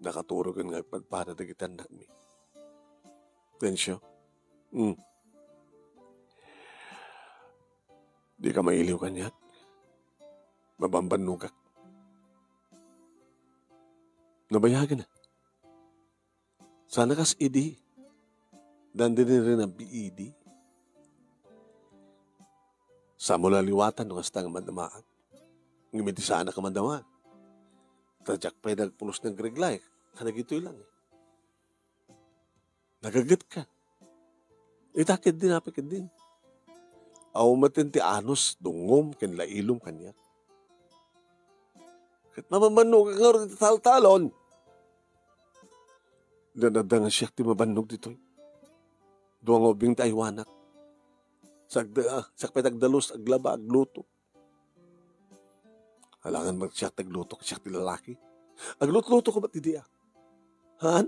Nakaturo ka nga para dagitan na mi. Tensyo? Di ka mailiw kanyat. Mabambanugak. Nabayagan na. Sana kas idi. Dandin rin ang biidi. Sa mula liwatan nung hasta nga mandamaan. Ngimiti sana ka mandamaan. Tadyak pa'y nagpulos ng greglay. Kanagito'y lang eh. Nagagat ka. Itakid din, napikid din. Aw matinti anos, dungom, kinlailom kanya. Kat mamanog ang nga rin tal-talon. Danadang siya ti mabanog dito. Duwang obing taywanak. Sakpay tagdalos, aglaba, agluto. Halangan mag-siyak tagluto, siyak ti lalaki. Agluto-luto ko ba't hindi Han?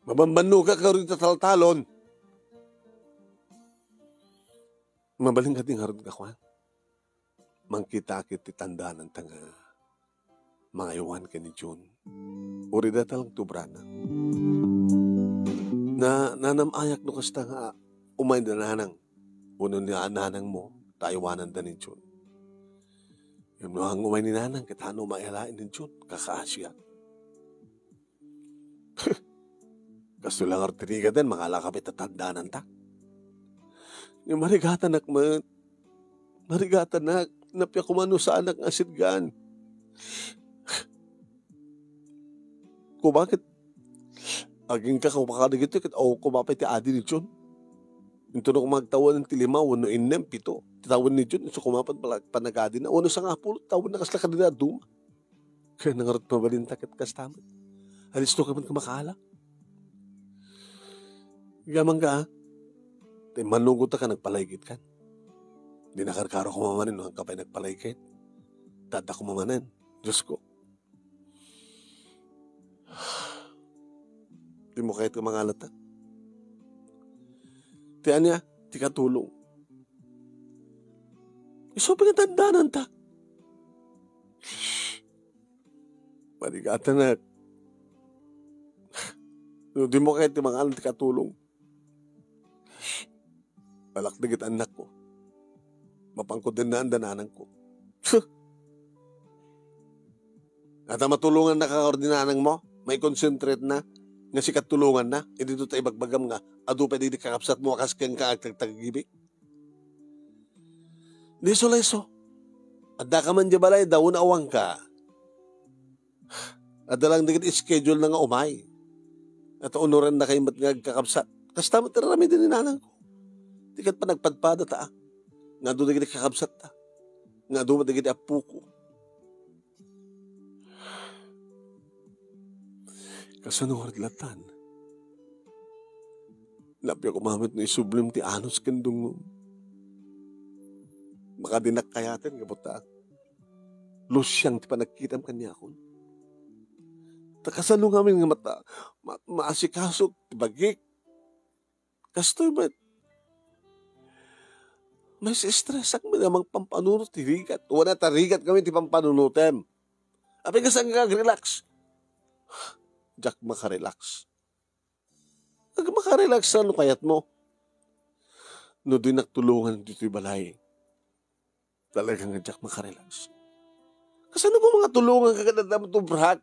Mabambanog ka rin tal-talon. Mabaling ka din harod ka kwan. Mangkita-kit ti tanda ng tanga. Mga iwan ka ni June. Uri da talang tubrana. Na nanamayak no kasta nga umay na nanang. Uno niya nanang mo, taiwanan da ni June. Yung mga umay ni nanang, kitano mailain ni June, kakaasya. Kaso lang artiniga din, mga lakapit at tandanan ta. Yung marigatan nakmat. Marigatan nak. Napya kumano sa anak asid gan. Kung bakit aging ka kumakada gito o kumapay ti adi ni John. Ito na kumagtawan ng tilima, wano inem, pito. Titawan ni John, so kumapat panagadi na. Wano sa nga pulo, tawan na kasla ka na duma. Kaya nangarot mabalintak at kastamat. Alis to ka man kumakala. Gamang ka ha. Manugot ka, nagpalaygit ka. Di nakarkaro ko mamanin, no? Kapay nagpalaygit. Tada ko mamanin. Diyos ko. Di mo kahit kumangalat ha. Tiyan niya, di ka tulong. Iso pinatandaanan ta. Marigatan na. Di mo kahit mga alam ti katulong. Balak digit anak ko. Mapangkod din na ang dananan ko. At ang matulungan na kaordinanang mo, may concentrate na, nga si katulungan na, hindi doon tayo bagbagam nga, adu pa di kakapsat mo akas kang kaagtag-tagibig. Liso-liso. At da ka man di balay, daw na awang ka. At dalang digit schedule na nga umay. At unuran na kayo mat nga kakapsat. Kasta mo tirami din ninanang ko. Dikat pa nagpadpada ta. Nga doon digit kakapsat ta. Nga doon digit apu ko. Kasanong harglatan. Labi ako mamit na isublim ti anos kandung mo. Makadinak kayatin, kabuta. Lusyang ti panagkitam kanya ako. Takasanong kami nga mata, maasikasok, bagik. Kastoy ba? May stress ak mo namang pampanunot ti rigat. Wala ta rigat kami ti pampanunutem. Apay kasang kag-relax. Jack, makarelax. Makarelax sa ano kayat mo? No do'y nagtulungan dito'y balay. Talagang Jack, makarelax. Kasano ko mga tulungan kagad na ito, brad?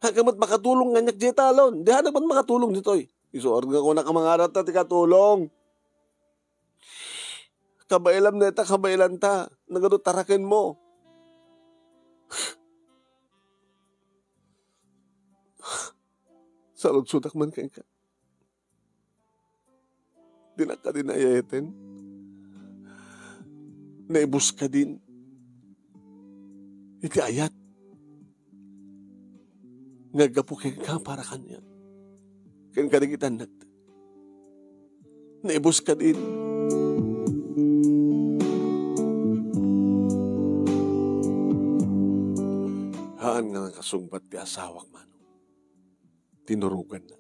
Hagamat makatulong nga nyak di talon. Di hanaman makatulong dito'y. Isuorga ko na ka mga rata, ti katulong. Kabailam na ita, kabailan ta. Nagano tarakin mo. Salud-sudak man kayo ka. Di na ka din ayayatin. Naibus ka din. Iti ayat. Ngagapo kayo ka para kanya. Kaya kadigitan na. Naibus ka din. Haan nga kasungbat ti asawak man. Tinurugan na.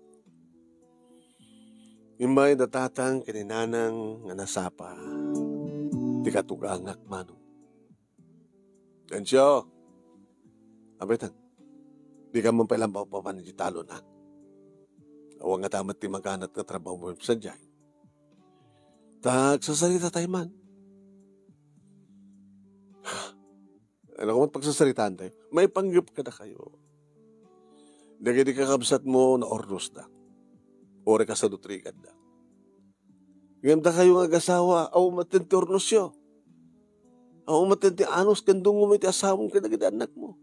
Imay datatang kininanang nga nasapa. Di katugangak manong. Tensyo. Abetan. Di ka man pailang papapanin di talo na. Awang nga tamat ti maganat na trabaho mo sa dyan. Sasalita tayo man. Ano ko man pagsasalitaan tayo? May panggap ka na kayo. Dagay di kakabsat mo na ordos da. Ore ka sa dutrigan da. Ganda kayo nga gasawa, aw matinti ornos yo. Aw matinti anos kandung mo may ti asawang kadagad anak mo.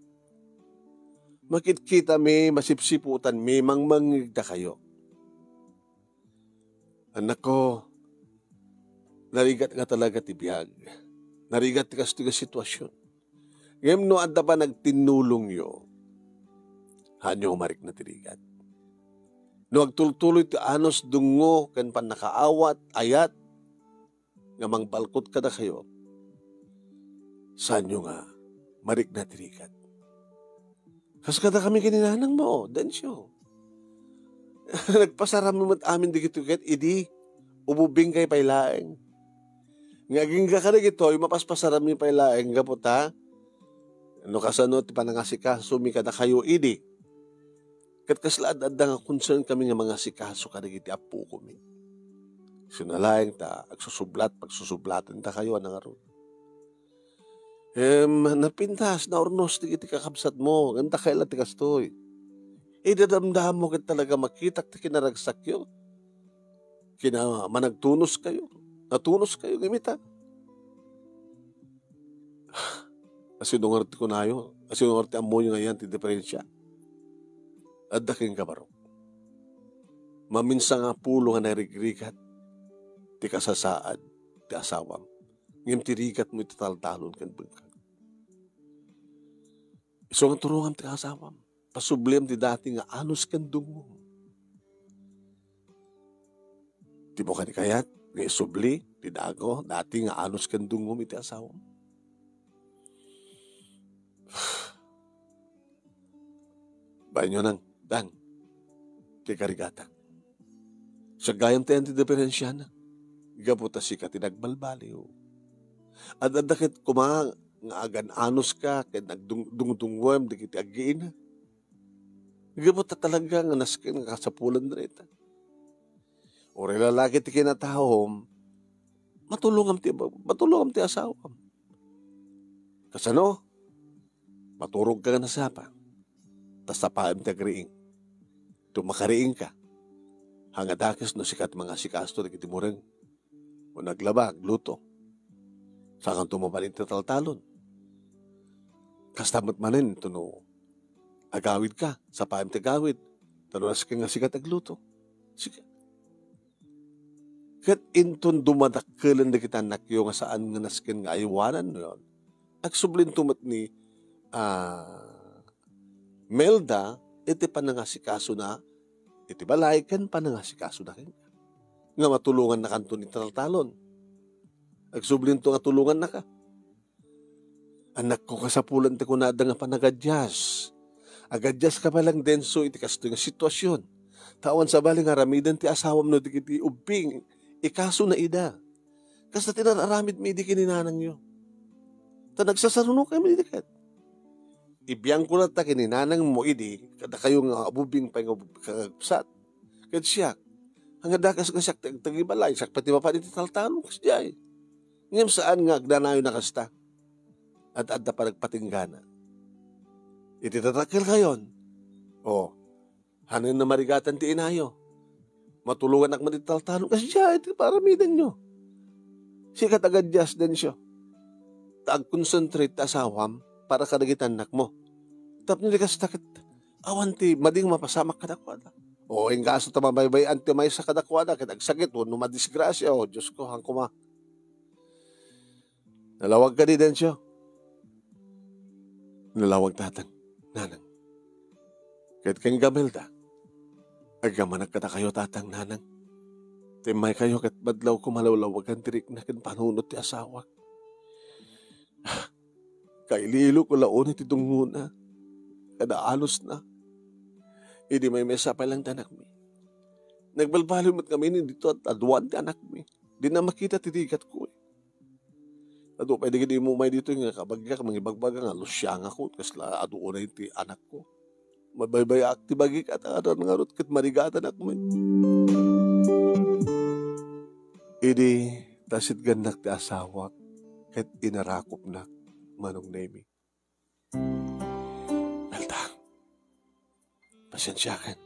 Makit-kita may masipsiputan may mangmangig da kayo. Anak ko, narigat nga talaga ti biyag. Narigat ti kastiga sitwasyon. Ngayon no adda pa nagtinulong yo. Hanyo humarik na tirigat. No agtultuloy ti anos dungo kan pan nakaawat, ayat, nga mangbalkot ka na kayo. Saan nyo nga marik na tirigat? Kasi kada kami kininanang mo, Densyo. Nagpasarami mo't amin di kito ket, idi, ububing kay pailaeng. Ngaging ka ka na gito, mapaspasarami pailaeng, gapot ha? Ano kasano, ti panangasika, sumika na kayo, idi. Kat kaslaad nga concern kami nga mga sikaso ka nagiti apo ko mi. Sinalaing ta, agsusublat, pagsusublatan ta kayo, anang aron. Napintas, na ornos, iti kakabsat mo, ganda kailan ti kastoy. Dadamdam mo kat talaga makitak ti kinaragsak yo. Managtunos kayo. Natunos kayo, gimita. Asinungarti ko na yun. Asinungarti amo yung ngayon, ti diferensya. At daking kabarok. Maminsa nga pulo nga narigrigat, ti kasasaad, ti asawam. Ngim ti rigat mo itataltalon kan bengkag. Iso nga turungan ti asawam. Pasublem ti dati nga anos kan dungo. Ti mo kanikayat, nga isubli, ti dago, dati nga anos kan dungo iti asawam. Banyo nang, dang, ti karigata. Sa gayam ti antidiferensya na, gabuta si ka tinagbalbaliw. At adakit nga agan anos ka, kaya nagdungdungwem, di kiti agiin na. Gabot ta talaga nga nasken nga kasapulan dito. Uri lalaki ti kinatahom, matulungam ti asawam. Kasano? Maturog ka na sapa. Tas tapaam ti agriing. Tumakariing ka. Hangadakis no sikat mga sikasto na kitimureng. O naglaba, gluto. Sakang tumabalin ti taltalon. Kastamat manin ito no. Agawid ka. Sa paam ti agawid. Talunas ka nga sikat agluto. Sikat. Kat inton dumadakkelan na kita nakyo nga saan nga nasken nga aywanan yun. Agsublin tumat ni Melda, iti panangasikaso na, iti balay kan panangasikaso na kin. Nga matulungan na kanto ni taltalon. Agsublin to nga tulungan na ka. Anak ko kasapulan ti kunada nga panagadyas. Agadyas ka palang denso iti kasto nga sitwasyon. Tawan sa bali nga ramidan ti asawam no di ubing. Ikaso na ida. Kasi tinararamid mi di kininanang nyo. Ta nagsasaruno kayo mi dikat. Ibiyang ko na ta kininanang mo idi, kada kayo nga abubing pa nga kagpsat. Kad siya, hanggang dakas ka siya tagibalay, siya pati mapalit taltalong kasi diya. Ngayon saan nga agdanayo na kasta? At adda pa nagpatinggana. Ititatakil kayon. O, hanin na marigatan ti inayo. Matulungan ak matitaltalong kasi siya, iti paramidan nyo. Siya katagadyas din siya. Taag-concentrate asawam para kadagitan nak mo. Tap nila kasi takit, awanti, mading mapasamak kadakwada. O, yung kaso tamabaybay, anti may sa kadakwada, kitagsakit, o numadisgrasya, o, Diyos ko, hangkuma. Nalawag ka din siya. Nalawag tatang, nanang. Kahit kang Gamelda, agamanak ka na kayo tatang, nanang. Timay kayo kat badlaw kumalawlawagan tirik na kin panunot ti asawak. Kaililo ko laon iti dunguna. Kada alos na. Hindi may mesa pa lang tanak mi. Nagbalbalo mo't kami ni dito at aduan ti anak mi. Di na makita titigat ko eh. Ado pwede gini mo may dito nga kabagya mga ibagbaga nga lusyang ako kasla aduan na iti anak ko. Mabaybay akti bagi ka ta nga rot kat marigatan ako mi. Idi tasit gandak ti asawak kat inarakop na manong nemi. Melda, pasensya kan.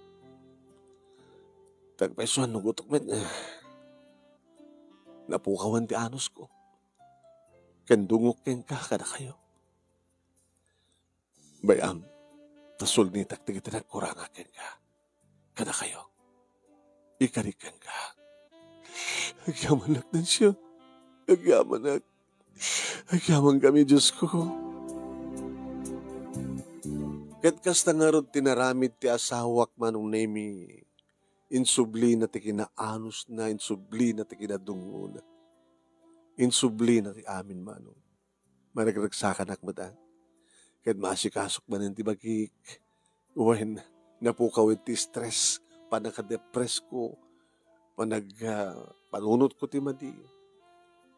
Tagpaisuan nugutok met napukawan ti anos ko. Kandungok keng kakada kayo. Bayam, tasul ni taktigit na kuranga keng ka. Kada kayo. Ikarik keng ka. Agyamanak na siya. Agyamanak. Agyaman kami, Diyos ko. Kat kasta nga ron tinaramid ti asawak manong nemi. Insubli na ti kinaanos na, insubli na ti kinadungo na. Insubli na ti amin manong. Managragsakan akmata. Kat maasikasok man ti bagik. Uwen, napukawin ti stress. Panakadepress ko. Panunot ko ti madi.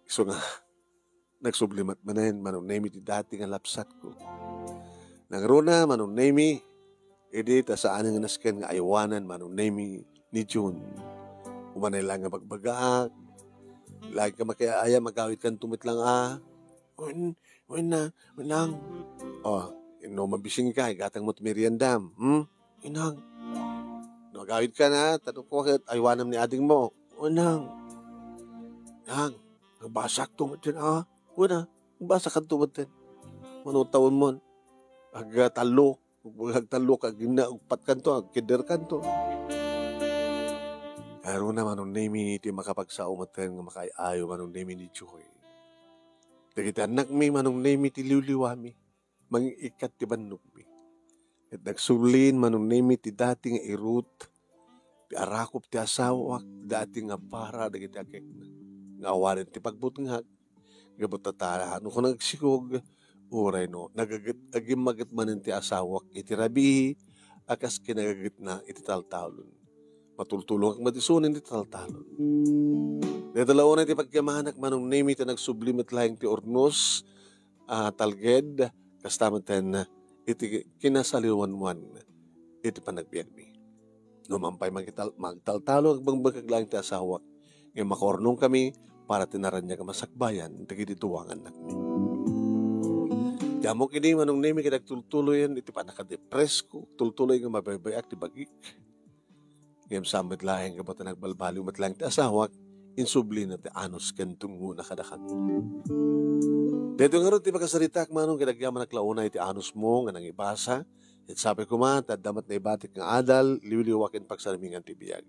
So nga, nagsublimat manen manong nemi ti dati nga lapsat ko. Nangruna manong nemi, edi ta saan nga nasken nga aywanan manong nemi ni June. Umanay lang nga bagbagaak, lagi ka makiaya magawit kan tumit lang Inang. Oh, mabising ka, igatang mo't meriendam. Inang. Magawit ka na, tanong ko bakit aywanam ni ading mo. Inang. Nagbasak tumit din nagbasak kan tumit din. Manutawon mo. Agtalo kag ugpat kanto, agkider kanto. Pero naman nung nemi iti makapagsaumaten nga makaayo manong nemi ni Joy. Dagiti anak mi manong nemi ti liwliwami, mangikat ti bandog mi. At nagsulin manong nemi ti dati nga irut, ti arakop ti asawak, dati nga para dagiti akek na. Nga awarin ti pagbutngag, gabot tatala, ano ko nagsikog, uray no, agimagat manin ti asawak, iti rabi, akas kinagagit na iti taltalon. Matultulong ang matisunin iti taltalon. Nadalaw na iti pagkamanak manong nemi iti nagsublimit lahing ti ornos, talged, kastaman ten iti kinasaliwanwan, iti panagbiag mi. Numampay magtaltalo agbang bagaglang ti asawa. Ngayon makornong kami para tinaran niya ka masakbayan dagiti duwangan nakmi. Damo kini manong nemi kidag tultuloy yan iti panakadepress ko. Tultuloy nga mabaybayak ti bagik. Ngayon samit lahing ka ba nagbalbaliw matlang ti asawa. Insubli na ti anos kentungo na kada kami. Dito nga ron ti makasaritak manong kinagyaman naklauna iti anos mo nga nang ibasa. At sabi ko man, tadamat na ibatik nga adal, liwiliwakin pagsaramingan ti biyag.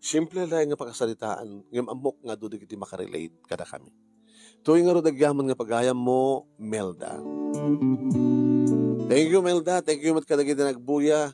Simple lang nga pakasaritaan, ngam amok nga doon iti makarelate kada kami. Tuwing nga ron nagyaman nga pagayam mo, Melda. Thank you, Melda. Thank you mat kadagiti nagbuya.